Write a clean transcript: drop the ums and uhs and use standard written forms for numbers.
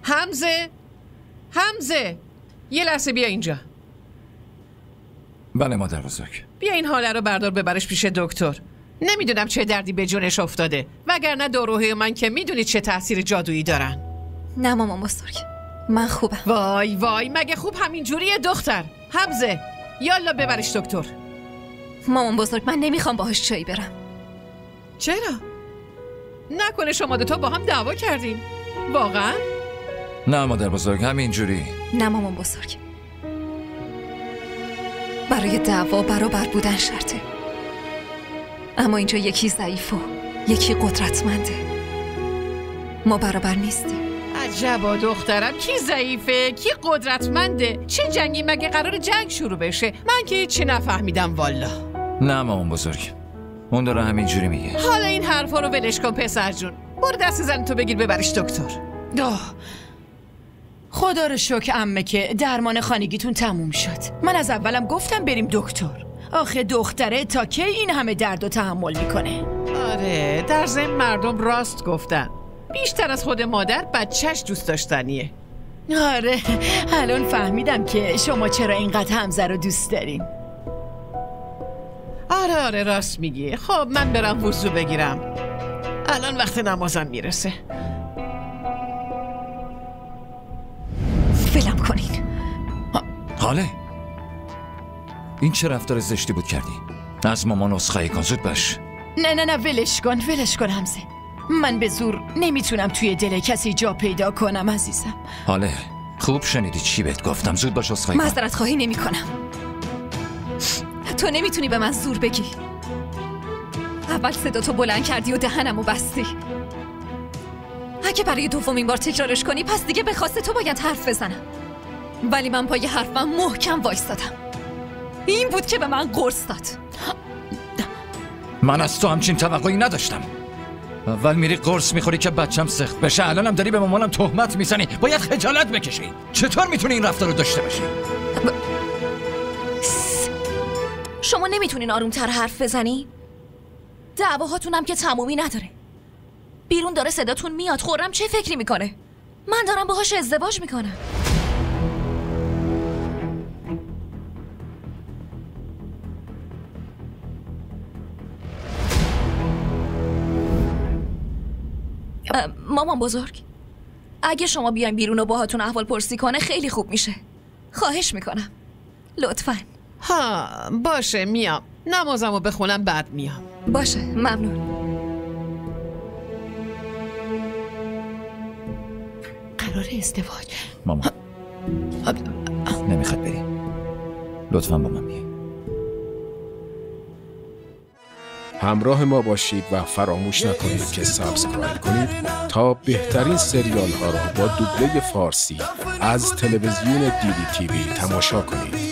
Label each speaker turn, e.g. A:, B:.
A: حمزه یه لحظه بیا اینجا.
B: بله مادر بزرگ.
A: بیا این حاله رو بردار ببرش پیش دکتر. نمیدونم چه دردی به جونش افتاده، وگرنه داروهای من که میدونید چه تاثیر جادویی دارن.
C: نه مامان بزرگ، من خوبم.
A: وای مگه خوب همین جوریه دختر؟ حمزه یالا ببرش دکتر.
C: مامان بزرگ من نمیخوام باهاش چایی برم.
A: چرا؟ نکنه شما دوتا با هم دعوا کردین؟ واقعا؟
B: نه مادر بزرگ همینجوری.
C: نه مامان بزرگ، برای دعوا برابر بودن شرطه، اما اینجا یکی ضعیف و یکی قدرتمنده. ما برابر نیستیم.
A: عجبا دخترم، کی ضعیفه کی قدرتمنده؟ چه جنگی مگه قرار جنگ شروع بشه؟ من که هیچی نفهمیدم والا.
B: نه مامان بزرگ، اون داره همینجوری میگه.
A: حالا این حرفا رو ولش کن پسر جون، برو دست زن تو بگیر ببرش دکتر.
D: خدا رو شکر عمه که درمان خانگیتون تموم شد. من از اولم گفتم بریم دکتر. آخه دختره تا کی این همه درد و تحمل میکنه؟
A: آره در ضمن مردم راست گفتن، بیشتر از خود مادر بچهش دوست داشتنیه.
D: آره الان فهمیدم که شما چرا اینقدر حمزه رو دوست دارین.
A: آره راست میگی. خب من برم وضو بگیرم، الان وقت نمازم میرسه.
C: ولم کنین.
B: حاله این چه رفتار زشتی بود کردی؟ از مامان عذرخواهی کن، زود باش.
D: نه ولش کن حمزه. من به زور نمیتونم توی دل کسی جا پیدا کنم عزیزم.
B: حاله خوب شنیدی چی بهت گفتم، زود باش عذرخواهی کن.
C: معذرت خواهی نمی کنم. تو نمیتونی به من زور بگی. اول صدا تو بلند کردی و دهنمو بستی. اگه برای دومین بار تکرارش کنی پس دیگه به خواست تو باید حرف بزنم، ولی من پای حرفم محکم وایستادم. این بود که به من قرص داد.
B: من از تو همچین توقعی نداشتم. اول میری قرص میخوری که بچم سخت بشه، الانم داری به مامانم تهمت میزنی. باید خجالت بکشی. چطور میتونی این رفتار رو داشته باشی؟
C: شما نمیتونین آرومتر حرف بزنی؟ دعواهاتونم که تمومی نداره. بیرون داره صداتون میاد. خورم چه فکری میکنه؟ من دارم باهاش ازدواج میکنم. مامان بزرگ، اگه شما بیاین بیرون و باهاتون احوال پرسی کنه خیلی خوب میشه. خواهش میکنم لطفاً.
A: باشه میام، نمازمو بخونم بعد میام.
C: باشه ممنون.
D: قرار ازدواج.
B: مامان نمیخواد بری، لطفاً با من بیاین.
E: همراه ما باشید و فراموش نکنید که سابسکرایب کنید تا بهترین سریال ها را با دوبله فارسی از تلویزیون دیدی تیوی تماشا کنید.